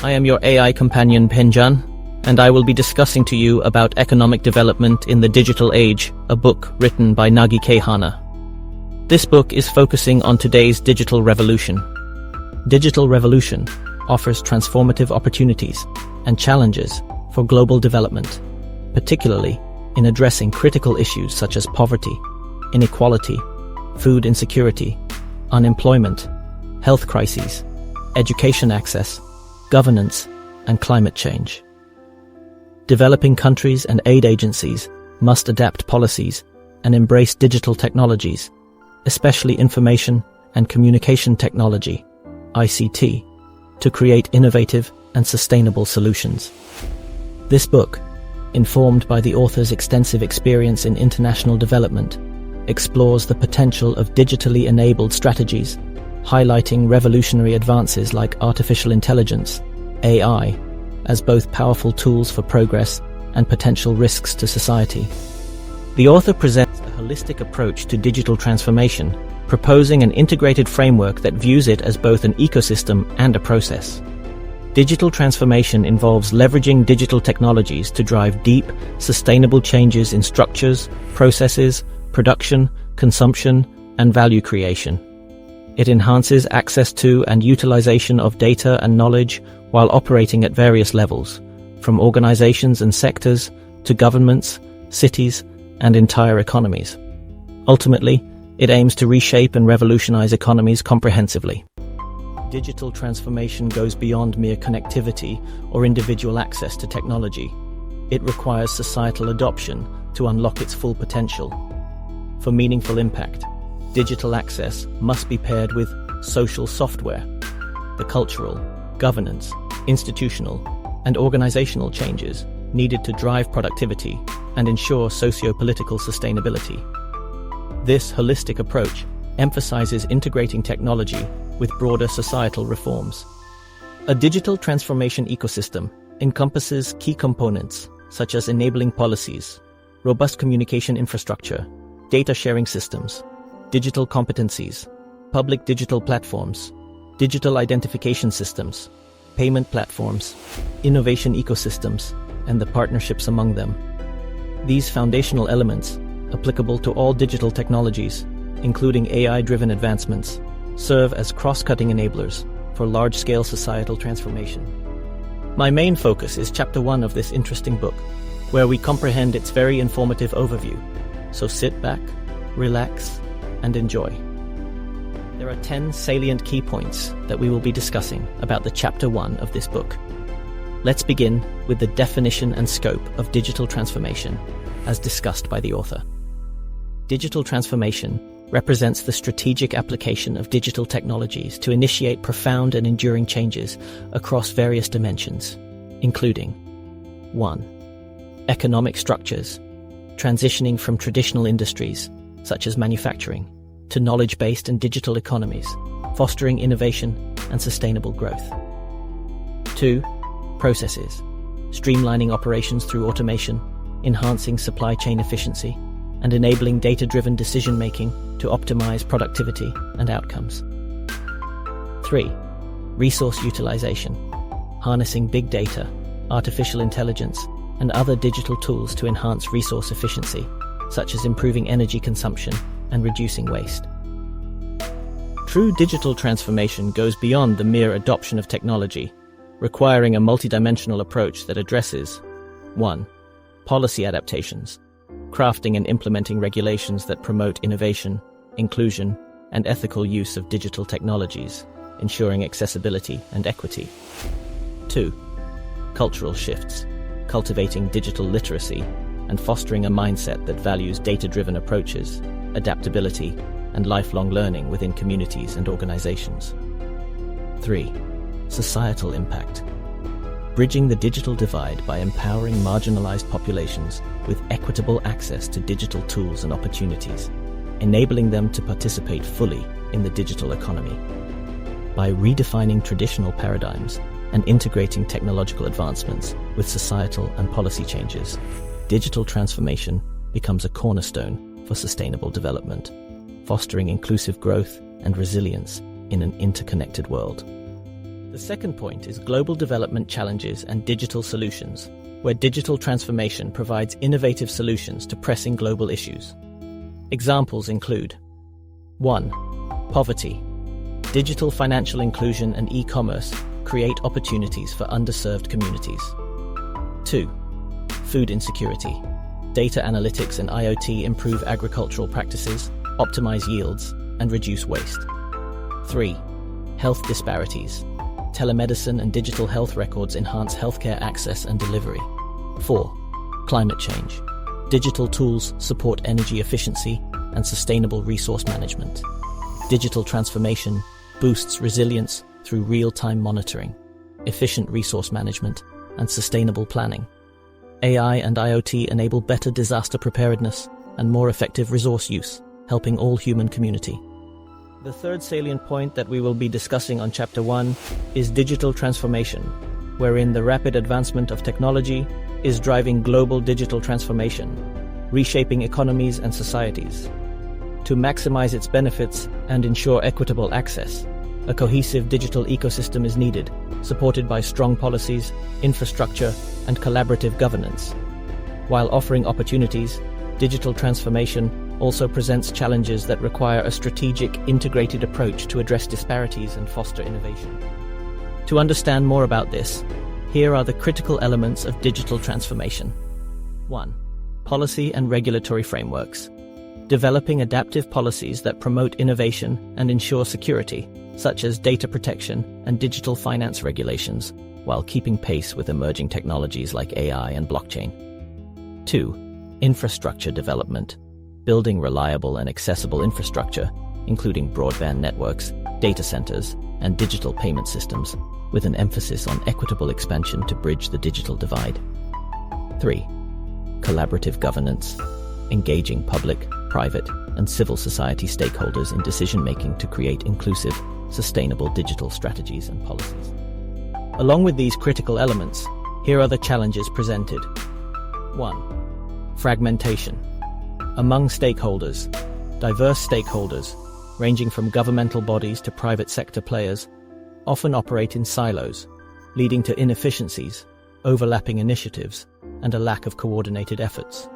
I am your AI companion Penjan, and I will be discussing to you about economic development in the digital age, a book written by Nagy Hana. This book is focusing on today's digital revolution. Digital revolution offers transformative opportunities and challenges for global development, particularly in addressing critical issues such as poverty, inequality, food insecurity, unemployment, health crises, education access, governance, and climate change. Developing countries and aid agencies must adapt policies and embrace digital technologies, especially information and communication technology, ICT, to create innovative and sustainable solutions. This book, informed by the author's extensive experience in international development, explores the potential of digitally enabled strategies, highlighting revolutionary advances like artificial intelligence, AI, as both powerful tools for progress and potential risks to society. The author presents a holistic approach to digital transformation, proposing an integrated framework that views it as both an ecosystem and a process. Digital transformation involves leveraging digital technologies to drive deep, sustainable changes in structures, processes, production, consumption, and value creation. It enhances access to and utilization of data and knowledge while operating at various levels, from organizations and sectors to governments, cities, and entire economies. Ultimately, it aims to reshape and revolutionize economies comprehensively. Digital transformation goes beyond mere connectivity or individual access to technology. It requires societal adoption to unlock its full potential. For meaningful impact, digital access must be paired with social software. The cultural, governance, institutional, and organizational changes needed to drive productivity and ensure socio-political sustainability. This holistic approach emphasizes integrating technology with broader societal reforms. A digital transformation ecosystem encompasses key components such as enabling policies, robust communication infrastructure, data sharing systems, digital competencies, public digital platforms, digital identification systems, payment platforms, innovation ecosystems, and the partnerships among them. These foundational elements, applicable to all digital technologies, including AI-driven advancements, serve as cross-cutting enablers for large-scale societal transformation. My main focus is Chapter 1 of this interesting book, where we comprehend its very informative overview. So sit back, relax, and enjoy. There are 10 salient key points that we will be discussing about the Chapter 1 of this book. Let's begin with the definition and scope of digital transformation, as discussed by the author. Digital transformation represents the strategic application of digital technologies to initiate profound and enduring changes across various dimensions, including 1. Economic structures, transitioning from traditional industries, such as manufacturing, to knowledge-based and digital economies, fostering innovation and sustainable growth. 2. Processes, streamlining operations through automation, enhancing supply chain efficiency, and enabling data-driven decision-making to optimize productivity and outcomes. 3. Resource utilization, harnessing big data, artificial intelligence, and other digital tools to enhance resource efficiency, such as improving energy consumption and reducing waste. True digital transformation goes beyond the mere adoption of technology, requiring a multidimensional approach that addresses 1. Policy adaptations, crafting and implementing regulations that promote innovation, inclusion, and ethical use of digital technologies, ensuring accessibility and equity. 2. Cultural shifts, cultivating digital literacy and fostering a mindset that values data-driven approaches, adaptability, and lifelong learning within communities and organizations. 3. Societal impact, bridging the digital divide by empowering marginalized populations with equitable access to digital tools and opportunities, enabling them to participate fully in the digital economy. By redefining traditional paradigms and integrating technological advancements with societal and policy changes, digital transformation becomes a cornerstone for sustainable development, fostering inclusive growth and resilience in an interconnected world. The second point is global development challenges and digital solutions, where digital transformation provides innovative solutions to pressing global issues. Examples include 1. Poverty. Digital financial inclusion and e-commerce create opportunities for underserved communities. 2. Food insecurity. Data analytics and IoT improve agricultural practices, optimize yields, and reduce waste. 3. Health disparities. Telemedicine and digital health records enhance healthcare access and delivery. 4. Climate change. Digital tools support energy efficiency and sustainable resource management. Digital transformation boosts resilience through real-time monitoring, efficient resource management, and sustainable planning. AI and IoT enable better disaster preparedness and more effective resource use, helping all human community. The third salient point that we will be discussing on Chapter 1 is digital transformation, wherein the rapid advancement of technology is driving global digital transformation, reshaping economies and societies. To maximize its benefits and ensure equitable access, a cohesive digital ecosystem is needed, supported by strong policies, infrastructure, and collaborative governance. While offering opportunities, digital transformation also presents challenges that require a strategic, integrated approach to address disparities and foster innovation. To understand more about this, here are the critical elements of digital transformation. 1. Policy and regulatory frameworks. Developing adaptive policies that promote innovation and ensure security, such as data protection and digital finance regulations, while keeping pace with emerging technologies like AI and blockchain. 2. Infrastructure development. Building reliable and accessible infrastructure, including broadband networks, data centers, and digital payment systems, with an emphasis on equitable expansion to bridge the digital divide. 3. Collaborative governance. Engaging public, private, and civil society stakeholders in decision-making to create inclusive, sustainable digital strategies and policies. Along with these critical elements, here are the challenges presented. 1. Fragmentation. Among stakeholders, diverse stakeholders, ranging from governmental bodies to private sector players, often operate in silos, leading to inefficiencies, overlapping initiatives, and a lack of coordinated efforts.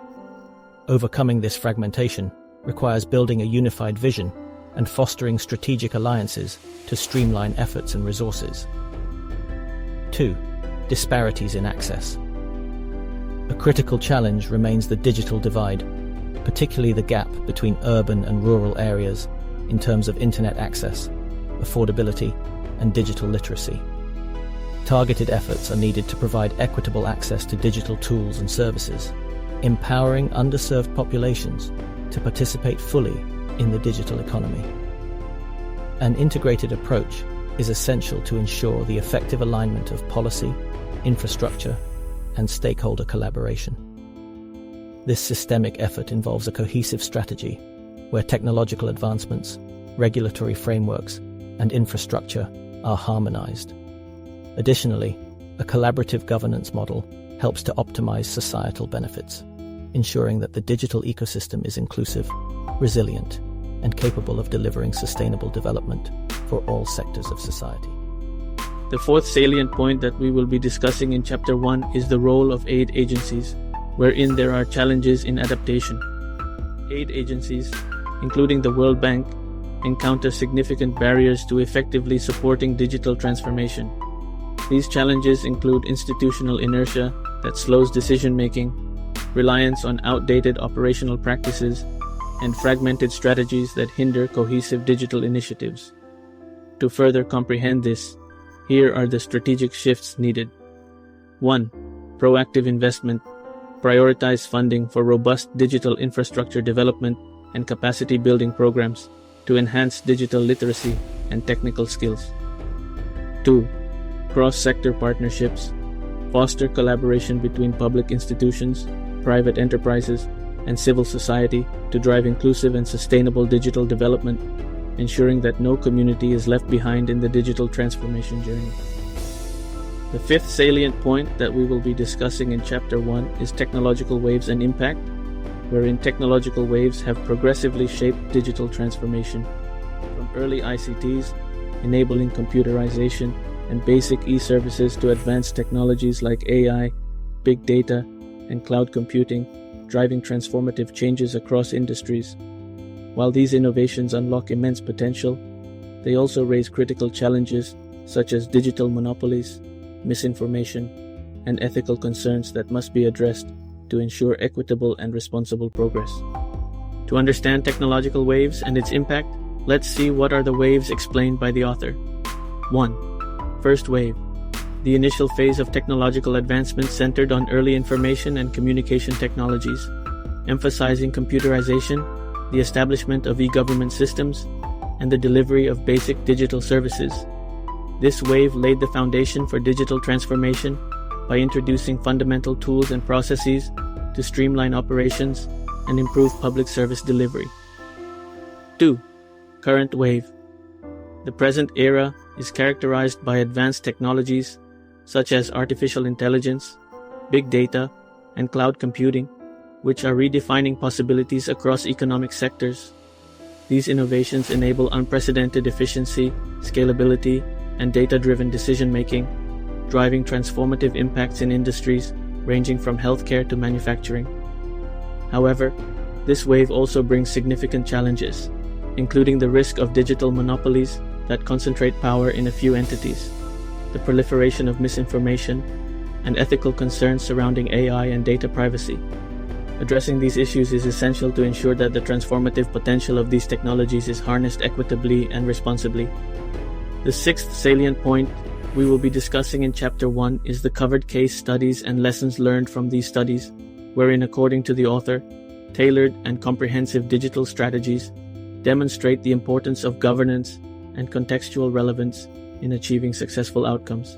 Overcoming this fragmentation requires building a unified vision and fostering strategic alliances to streamline efforts and resources. 2. Disparities in access. A critical challenge remains the digital divide, particularly the gap between urban and rural areas in terms of internet access, affordability, and digital literacy. Targeted efforts are needed to provide equitable access to digital tools and services, empowering underserved populations to participate fully in the digital economy. An integrated approach is essential to ensure the effective alignment of policy, infrastructure, and stakeholder collaboration. This systemic effort involves a cohesive strategy where technological advancements, regulatory frameworks, and infrastructure are harmonized. Additionally, a collaborative governance model helps to optimize societal benefits, ensuring that the digital ecosystem is inclusive, resilient, and capable of delivering sustainable development for all sectors of society. The fourth salient point that we will be discussing in Chapter 1 is the role of aid agencies, wherein there are challenges in adaptation. Aid agencies, including the World Bank, encounter significant barriers to effectively supporting digital transformation. These challenges include institutional inertia that slows decision-making, reliance on outdated operational practices, and fragmented strategies that hinder cohesive digital initiatives. To further comprehend this, here are the strategic shifts needed. 1. Proactive investment. Prioritize funding for robust digital infrastructure development and capacity building programs to enhance digital literacy and technical skills. 2. Cross-sector partnerships. Foster collaboration between public institutions, private enterprises, and civil society to drive inclusive and sustainable digital development, ensuring that no community is left behind in the digital transformation journey. The fifth salient point that we will be discussing in Chapter 1 is technological waves and impact, wherein technological waves have progressively shaped digital transformation, from early ICTs, enabling computerization and basic e-services to advanced technologies like AI, big data, and cloud computing, driving transformative changes across industries. While these innovations unlock immense potential, they also raise critical challenges such as digital monopolies, misinformation, and ethical concerns that must be addressed to ensure equitable and responsible progress. To understand technological waves and its impact, let's see what are the waves explained by the author. 1. First wave. The initial phase of technological advancement centered on early information and communication technologies, emphasizing computerization, the establishment of e-government systems, and the delivery of basic digital services. This wave laid the foundation for digital transformation by introducing fundamental tools and processes to streamline operations and improve public service delivery. 2. Current wave. The present era is characterized by advanced technologies such as artificial intelligence, big data, and cloud computing, which are redefining possibilities across economic sectors. These innovations enable unprecedented efficiency, scalability, and data-driven decision-making, driving transformative impacts in industries ranging from healthcare to manufacturing. However, this wave also brings significant challenges, including the risk of digital monopolies that concentrate power in a few entities, the proliferation of misinformation, and ethical concerns surrounding AI and data privacy. Addressing these issues is essential to ensure that the transformative potential of these technologies is harnessed equitably and responsibly. The sixth salient point we will be discussing in Chapter 1 is the covered case studies and lessons learned from these studies, wherein, according to the author, tailored and comprehensive digital strategies demonstrate the importance of governance and contextual relevance in achieving successful outcomes.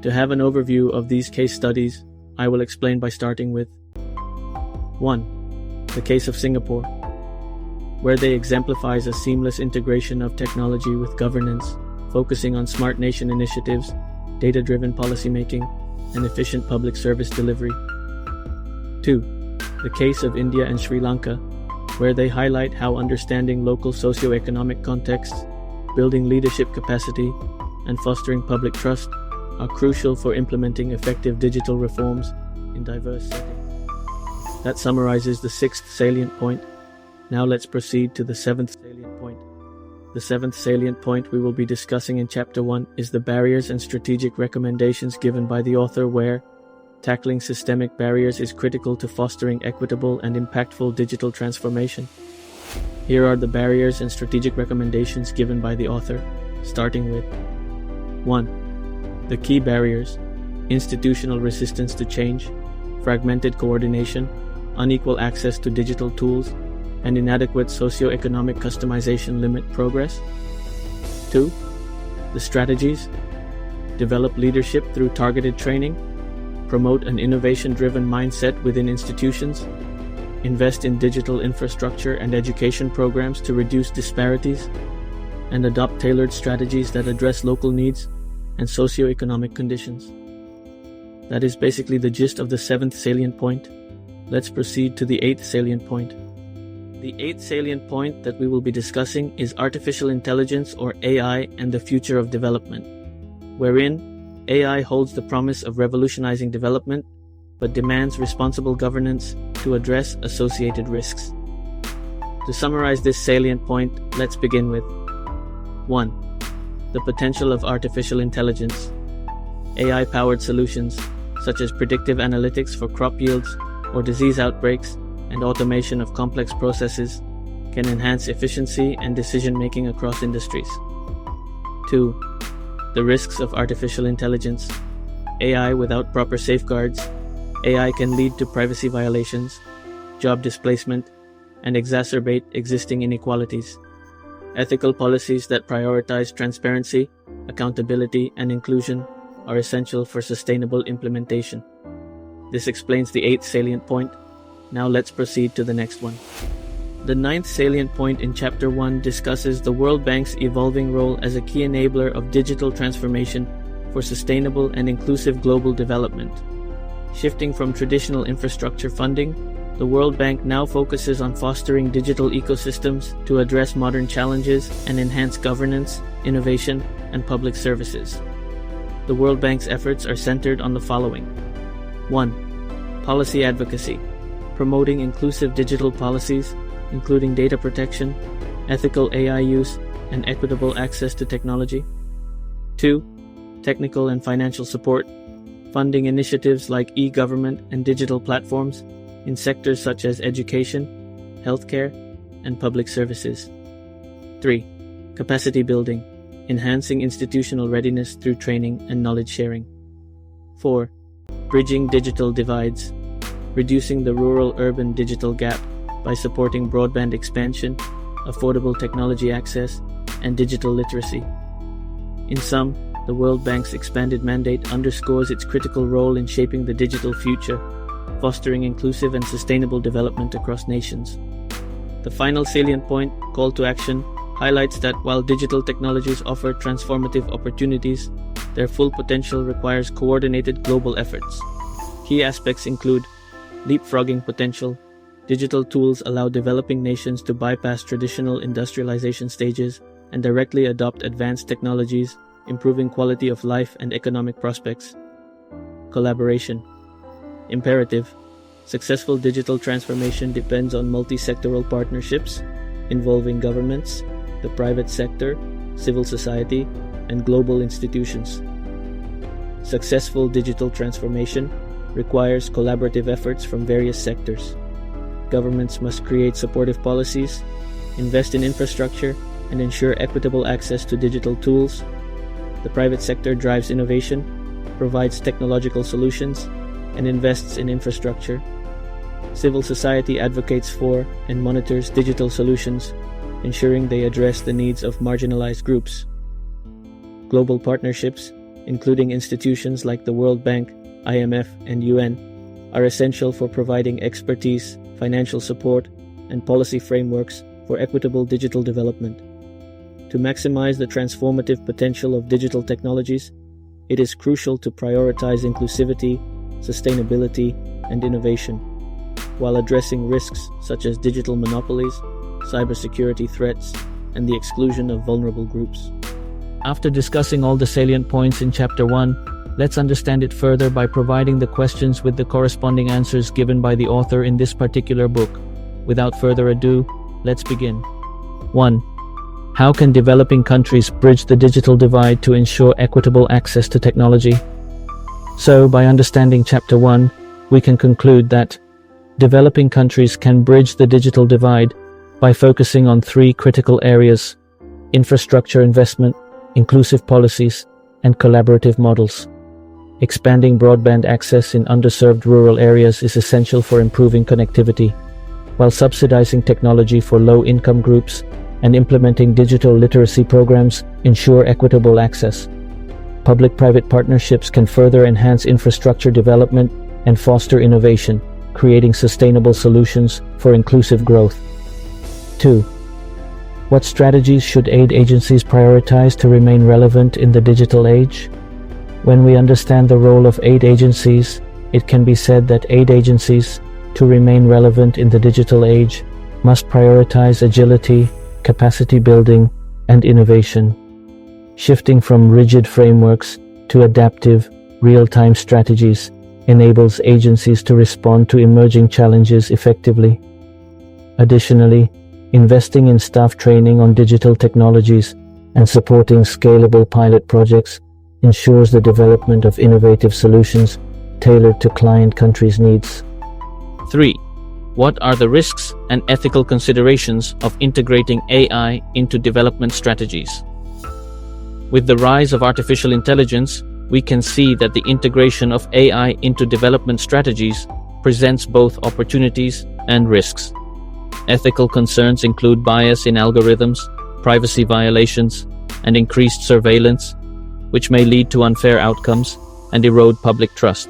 To have an overview of these case studies, I will explain by starting with 1. The case of Singapore, where they exemplifies a seamless integration of technology with governance, focusing on smart nation initiatives, data-driven policymaking, and efficient public service delivery. 2. The case of India and Sri Lanka, where they highlight how understanding local socio-economic contexts, building leadership capacity, and fostering public trust are crucial for implementing effective digital reforms in diverse settings. That summarizes the sixth salient point. Now let's proceed to the seventh salient point. The seventh salient point we will be discussing in Chapter 1 is the barriers and strategic recommendations given by the author, where tackling systemic barriers is critical to fostering equitable and impactful digital transformation. Here are the barriers and strategic recommendations given by the author, starting with 1. The key barriers: institutional resistance to change, fragmented coordination, unequal access to digital tools, and inadequate socio-economic customization limit progress. 2. The strategies: develop leadership through targeted training, promote an innovation-driven mindset within institutions, invest in digital infrastructure and education programs to reduce disparities, and adopt tailored strategies that address local needs and socio-economic conditions. That is basically the gist of the seventh salient point. Let's proceed to the eighth salient point. The eighth salient point that we will be discussing is artificial intelligence, or AI, and the future of development, wherein AI holds the promise of revolutionizing development, but demands responsible governance to address associated risks. To summarize this salient point, let's begin with 1. The potential of artificial intelligence. AI-powered solutions, such as predictive analytics for crop yields or disease outbreaks, and automation of complex processes, can enhance efficiency and decision-making across industries. 2. The risks of artificial intelligence. AI without proper safeguards. AI can lead to privacy violations, job displacement, and exacerbate existing inequalities. Ethical policies that prioritize transparency, accountability, and inclusion are essential for sustainable implementation. This explains the eighth salient point. Now let's proceed to the next one. The ninth salient point in Chapter 1 discusses the World Bank's evolving role as a key enabler of digital transformation for sustainable and inclusive global development. Shifting from traditional infrastructure funding, the World Bank now focuses on fostering digital ecosystems to address modern challenges and enhance governance, innovation, and public services. The World Bank's efforts are centered on the following. 1. Policy advocacy, promoting inclusive digital policies, including data protection, ethical AI use, and equitable access to technology. 2. Technical and financial support, funding initiatives like e-government and digital platforms in sectors such as education, healthcare, and public services. 3. Capacity building, enhancing institutional readiness through training and knowledge sharing. 4. Bridging digital divides, reducing the rural-urban digital gap by supporting broadband expansion, affordable technology access, and digital literacy. In sum, the World Bank's expanded mandate underscores its critical role in shaping the digital future, fostering inclusive and sustainable development across nations. The final salient point, call to action, highlights that while digital technologies offer transformative opportunities, their full potential requires coordinated global efforts. Key aspects include leapfrogging potential. Digital tools allow developing nations to bypass traditional industrialization stages and directly adopt advanced technologies, improving quality of life and economic prospects. Collaboration. Imperative. Successful digital transformation depends on multi-sectoral partnerships involving governments, the private sector, civil society, and global institutions. Successful digital transformation requires collaborative efforts from various sectors. Governments must create supportive policies, invest in infrastructure, and ensure equitable access to digital tools. The private sector drives innovation, provides technological solutions, and invests in infrastructure. Civil society advocates for and monitors digital solutions, ensuring they address the needs of marginalized groups. Global partnerships, including institutions like the World Bank, IMF, and UN, are essential for providing expertise, financial support, and policy frameworks for equitable digital development. To maximize the transformative potential of digital technologies, it is crucial to prioritize inclusivity, sustainability, and innovation, while addressing risks such as digital monopolies, cybersecurity threats, and the exclusion of vulnerable groups. After discussing all the salient points in Chapter 1, let's understand it further by providing the questions with the corresponding answers given by the author in this particular book. Without further ado, let's begin. 1. How can developing countries bridge the digital divide to ensure equitable access to technology? So, by understanding Chapter 1, we can conclude that developing countries can bridge the digital divide by focusing on three critical areas: infrastructure investment, inclusive policies, and collaborative models. Expanding broadband access in underserved rural areas is essential for improving connectivity, while subsidizing technology for low-income groups and implementing digital literacy programs ensure equitable access. Public-private partnerships can further enhance infrastructure development and foster innovation, creating sustainable solutions for inclusive growth. 2. What strategies should aid agencies prioritize to remain relevant in the digital age? When we understand the role of aid agencies, it can be said that aid agencies, to remain relevant in the digital age, must prioritize agility, capacity building, and innovation. Shifting from rigid frameworks to adaptive, real-time strategies enables agencies to respond to emerging challenges effectively. Additionally, investing in staff training on digital technologies and supporting scalable pilot projects ensures the development of innovative solutions tailored to client countries' needs. 3. What are the risks and ethical considerations of integrating AI into development strategies? With the rise of artificial intelligence, we can see that the integration of AI into development strategies presents both opportunities and risks. Ethical concerns include bias in algorithms, privacy violations, and increased surveillance, which may lead to unfair outcomes and erode public trust.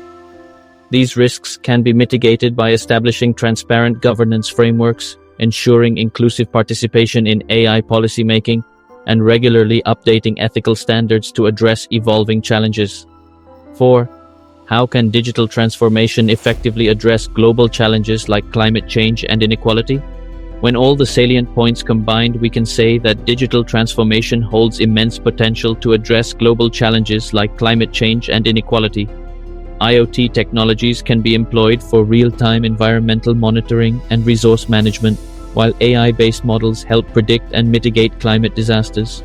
These risks can be mitigated by establishing transparent governance frameworks, ensuring inclusive participation in AI policymaking, and regularly updating ethical standards to address evolving challenges. 4. How can digital transformation effectively address global challenges like climate change and inequality? When all the salient points combined, we can say that digital transformation holds immense potential to address global challenges like climate change and inequality. IoT technologies can be employed for real-time environmental monitoring and resource management, while AI-based models help predict and mitigate climate disasters.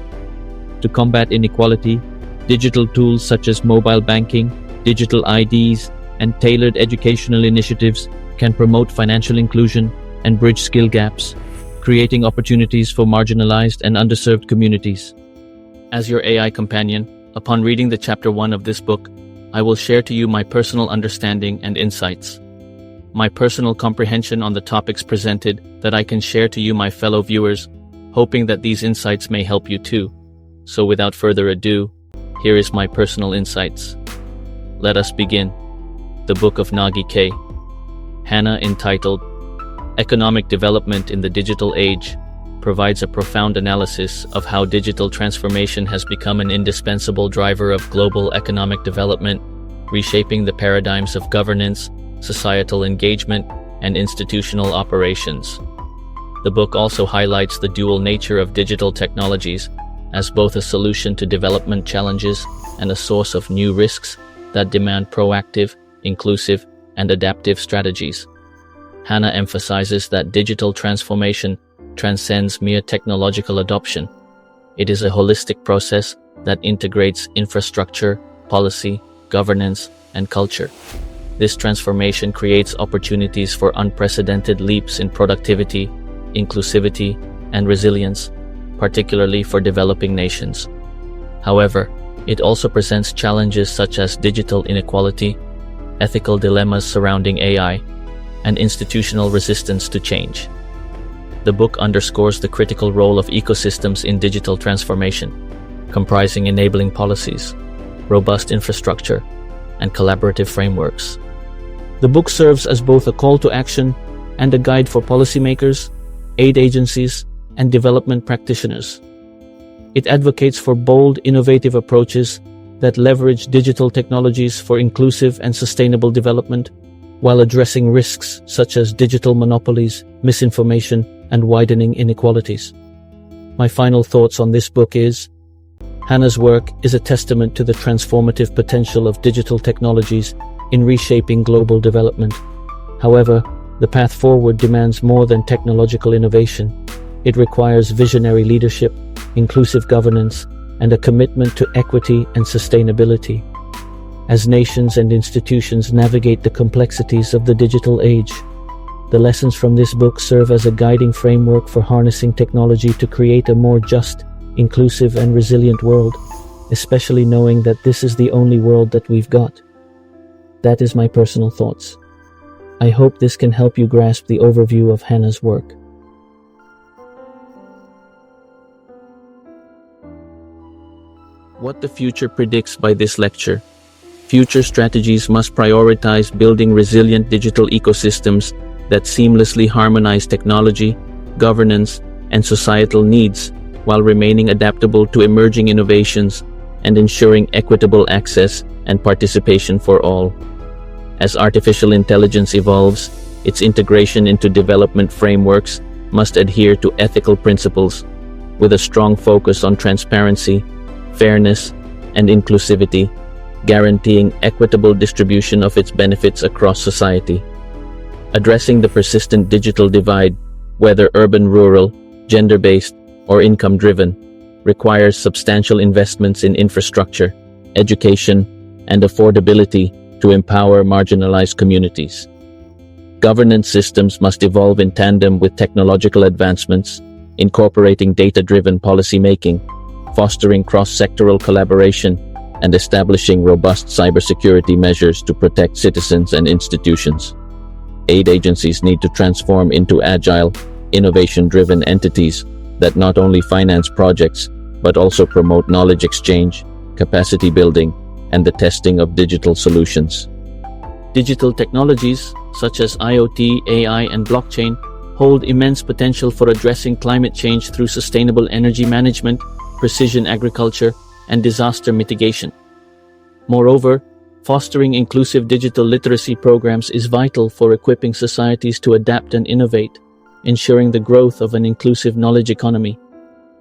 To combat inequality, digital tools such as mobile banking, digital IDs, and tailored educational initiatives can promote financial inclusion and bridge skill gaps, creating opportunities for marginalized and underserved communities. As your AI companion, upon reading the Chapter 1 of this book, I will share to you my personal understanding and insights. My personal comprehension on the topics presented that I can share to you, my fellow viewers, hoping that these insights may help you too. So without further ado, here is my personal insights. Let us begin. The Book of Nagy K. Hana, entitled Economic Development in the Digital Age, provides a profound analysis of how digital transformation has become an indispensable driver of global economic development, reshaping the paradigms of governance, societal engagement, and institutional operations. The book also highlights the dual nature of digital technologies as both a solution to development challenges and a source of new risks that demand proactive, inclusive, and adaptive strategies. Hana emphasizes that digital transformation transcends mere technological adoption. It is a holistic process that integrates infrastructure, policy, governance, and culture. This transformation creates opportunities for unprecedented leaps in productivity, inclusivity, and resilience, particularly for developing nations. However, it also presents challenges such as digital inequality, ethical dilemmas surrounding AI, and institutional resistance to change. The book underscores the critical role of ecosystems in digital transformation, comprising enabling policies, robust infrastructure, and collaborative frameworks. The book serves as both a call to action and a guide for policymakers, aid agencies, and development practitioners. It advocates for bold, innovative approaches that leverage digital technologies for inclusive and sustainable development, while addressing risks such as digital monopolies, misinformation, and widening inequalities. My final thoughts on this book is, Hana's work is a testament to the transformative potential of digital technologies in reshaping global development. However, the path forward demands more than technological innovation. It requires visionary leadership, inclusive governance, and a commitment to equity and sustainability. As nations and institutions navigate the complexities of the digital age, the lessons from this book serve as a guiding framework for harnessing technology to create a more just, inclusive, and resilient world, especially knowing that this is the only world that we've got. That is my personal thoughts. I hope this can help you grasp the overview of Hana's work. What the future predicts by this lecture. Future strategies must prioritize building resilient digital ecosystems that seamlessly harmonize technology, governance, and societal needs while remaining adaptable to emerging innovations and ensuring equitable access and participation for all. As artificial intelligence evolves, its integration into development frameworks must adhere to ethical principles, with a strong focus on transparency, fairness, and inclusivity, guaranteeing equitable distribution of its benefits across society. Addressing the persistent digital divide, whether urban-rural, gender-based, or income-driven, requires substantial investments in infrastructure, education, and affordability to empower marginalized communities. Governance systems must evolve in tandem with technological advancements, incorporating data-driven policymaking, fostering cross-sectoral collaboration, and establishing robust cybersecurity measures to protect citizens and institutions. Aid agencies need to transform into agile, innovation-driven entities that not only finance projects, but also promote knowledge exchange, capacity building, and the testing of digital solutions. Digital technologies, such as IoT, AI, and blockchain, hold immense potential for addressing climate change through sustainable energy management, precision agriculture, and disaster mitigation. Moreover, fostering inclusive digital literacy programs is vital for equipping societies to adapt and innovate, ensuring the growth of an inclusive knowledge economy.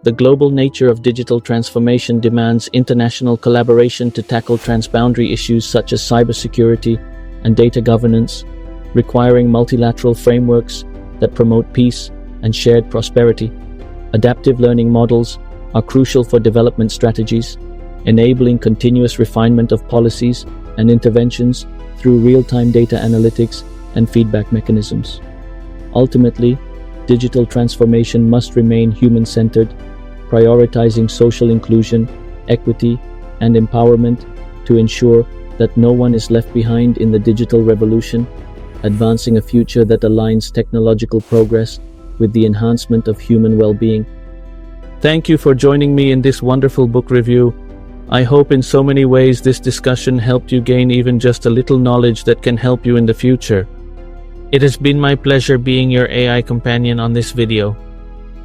The global nature of digital transformation demands international collaboration to tackle transboundary issues such as cybersecurity and data governance, requiring multilateral frameworks that promote peace and shared prosperity. Adaptive learning models are crucial for development strategies, enabling continuous refinement of policies and interventions through real-time data analytics and feedback mechanisms. Ultimately, digital transformation must remain human-centered, prioritizing social inclusion, equity, and empowerment to ensure that no one is left behind in the digital revolution, advancing a future that aligns technological progress with the enhancement of human well-being. Thank you for joining me in this wonderful book review. I hope in so many ways this discussion helped you gain even just a little knowledge that can help you in the future. It has been my pleasure being your AI companion on this video.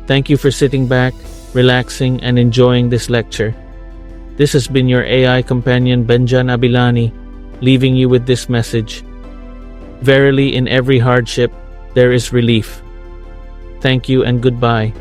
Thank you for sitting back, relaxing, and enjoying this lecture. This has been your AI companion Benjan Abilani, leaving you with this message. Verily, in every hardship, there is relief. Thank you and goodbye.